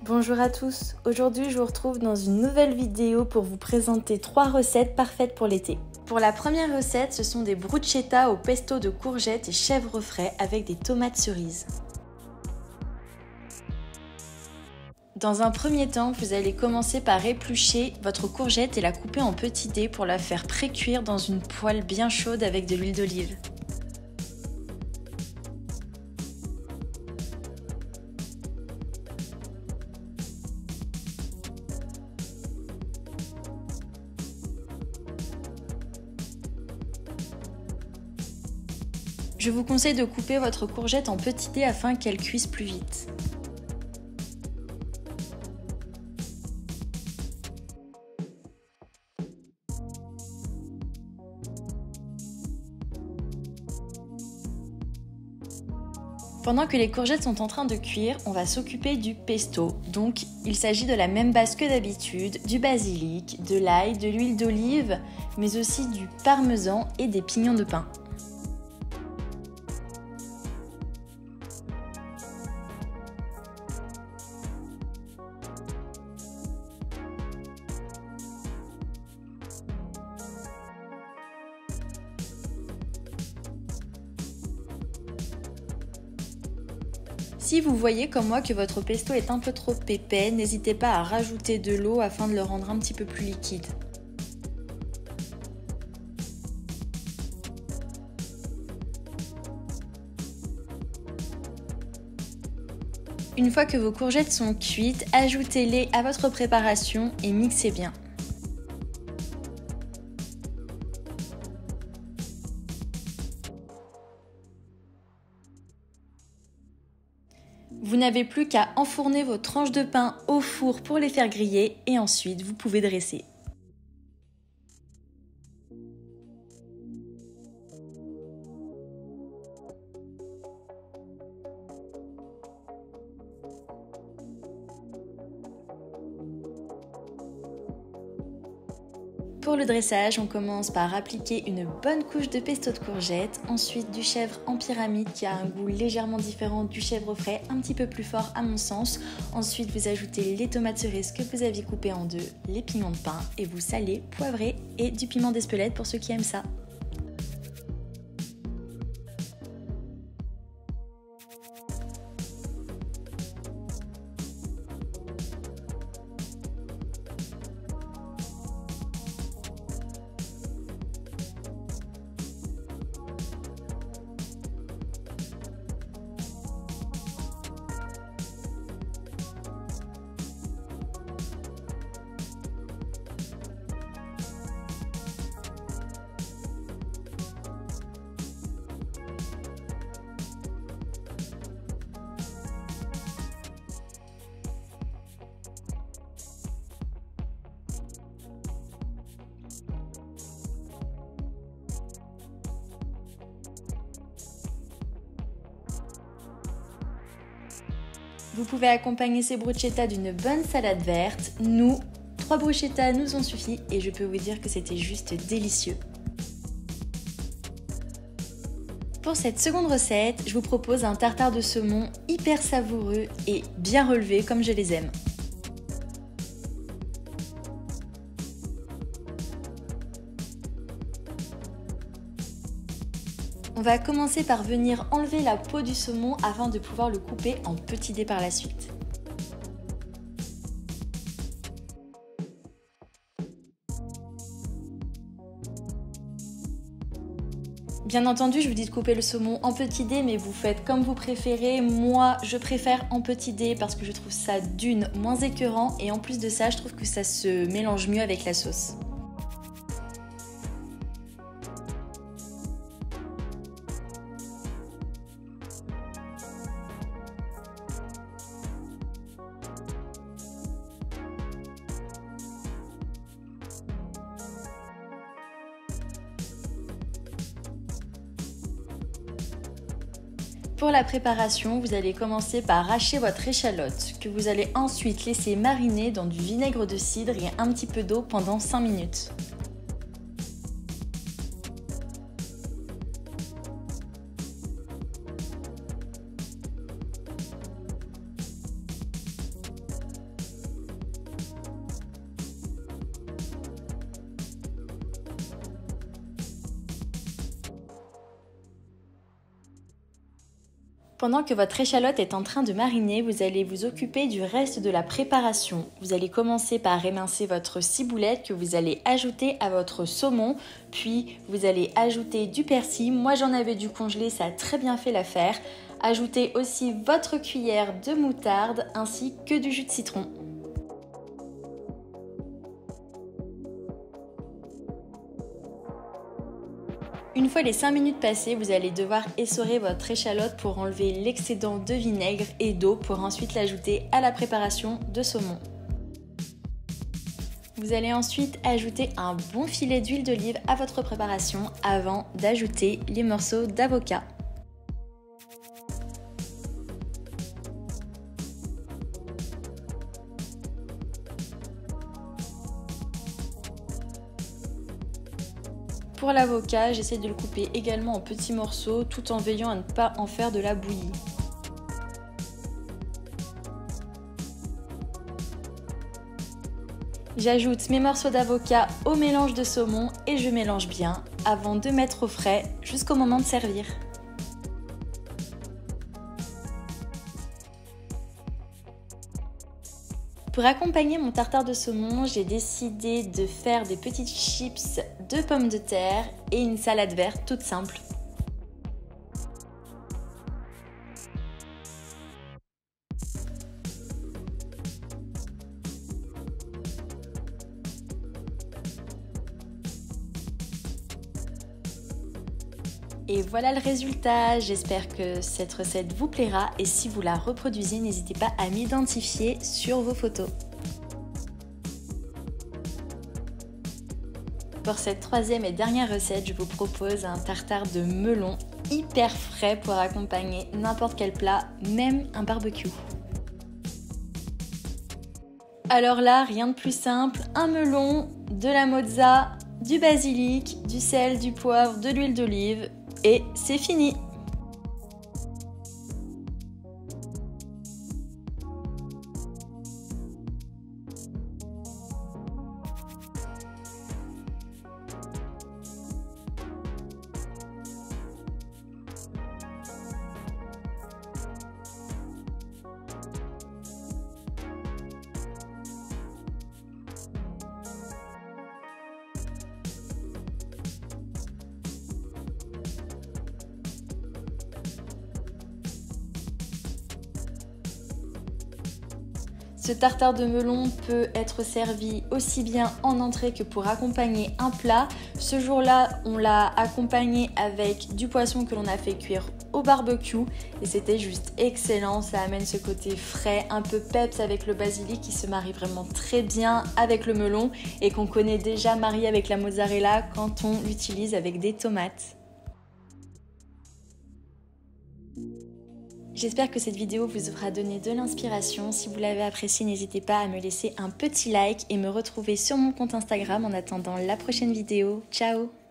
Bonjour à tous, aujourd'hui je vous retrouve dans une nouvelle vidéo pour vous présenter 3 recettes parfaites pour l'été. Pour la première recette, ce sont des bruschetta au pesto de courgettes et chèvre frais avec des tomates cerises. Dans un premier temps, vous allez commencer par éplucher votre courgette et la couper en petits dés pour la faire pré-cuire dans une poêle bien chaude avec de l'huile d'olive. Je vous conseille de couper votre courgette en petits dés afin qu'elle cuise plus vite. Pendant que les courgettes sont en train de cuire, on va s'occuper du pesto. Donc il s'agit de la même base que d'habitude, du basilic, de l'ail, de l'huile d'olive, mais aussi du parmesan et des pignons de pain. Si vous voyez comme moi que votre pesto est un peu trop épais, n'hésitez pas à rajouter de l'eau afin de le rendre un petit peu plus liquide. Une fois que vos courgettes sont cuites, ajoutez-les à votre préparation et mixez bien. Vous n'avez plus qu'à enfourner vos tranches de pain au four pour les faire griller et ensuite vous pouvez dresser. Pour le dressage, on commence par appliquer une bonne couche de pesto de courgettes, ensuite du chèvre en pyramide qui a un goût légèrement différent du chèvre frais, un petit peu plus fort à mon sens. Ensuite, vous ajoutez les tomates cerises que vous aviez coupées en deux, les pignons de pain et vous salez, poivrez et du piment d'Espelette pour ceux qui aiment ça. Vous pouvez accompagner ces bruschetta d'une bonne salade verte. Nous, 3 bruschetta nous ont suffi et je peux vous dire que c'était juste délicieux. Pour cette seconde recette, je vous propose un tartare de saumon hyper savoureux et bien relevé comme je les aime. On va commencer par venir enlever la peau du saumon afin de pouvoir le couper en petits dés par la suite. Bien entendu, je vous dis de couper le saumon en petits dés, mais vous faites comme vous préférez. Moi, je préfère en petits dés parce que je trouve ça d'une moins écœurant et en plus de ça, je trouve que ça se mélange mieux avec la sauce. Pour la préparation, vous allez commencer par hacher votre échalote, que vous allez ensuite laisser mariner dans du vinaigre de cidre et un petit peu d'eau pendant 5 minutes. Pendant que votre échalote est en train de mariner, vous allez vous occuper du reste de la préparation. Vous allez commencer par émincer votre ciboulette que vous allez ajouter à votre saumon, puis vous allez ajouter du persil. Moi j'en avais du congelé, ça a très bien fait l'affaire. Ajoutez aussi votre cuillère de moutarde ainsi que du jus de citron. Une fois les 5 minutes passées, vous allez devoir essorer votre échalote pour enlever l'excédent de vinaigre et d'eau pour ensuite l'ajouter à la préparation de saumon. Vous allez ensuite ajouter un bon filet d'huile d'olive à votre préparation avant d'ajouter les morceaux d'avocat. Pour l'avocat, j'essaie de le couper également en petits morceaux tout en veillant à ne pas en faire de la bouillie. J'ajoute mes morceaux d'avocat au mélange de saumon et je mélange bien avant de mettre au frais jusqu'au moment de servir. Pour accompagner mon tartare de saumon, j'ai décidé de faire des petites chips de pommes de terre et une salade verte toute simple. Et voilà le résultat, j'espère que cette recette vous plaira et si vous la reproduisez, n'hésitez pas à m'identifier sur vos photos. Pour cette troisième et dernière recette, je vous propose un tartare de melon hyper frais pour accompagner n'importe quel plat, même un barbecue. Alors là, rien de plus simple, un melon, de la mozza, du basilic, du sel, du poivre, de l'huile d'olive et c'est fini! Ce tartare de melon peut être servi aussi bien en entrée que pour accompagner un plat. Ce jour-là, on l'a accompagné avec du poisson que l'on a fait cuire au barbecue et c'était juste excellent. Ça amène ce côté frais, un peu peps avec le basilic qui se marie vraiment très bien avec le melon et qu'on connaît déjà marié avec la mozzarella quand on l'utilise avec des tomates. J'espère que cette vidéo vous aura donné de l'inspiration. Si vous l'avez appréciée, n'hésitez pas à me laisser un petit like et me retrouver sur mon compte Instagram en attendant la prochaine vidéo. Ciao!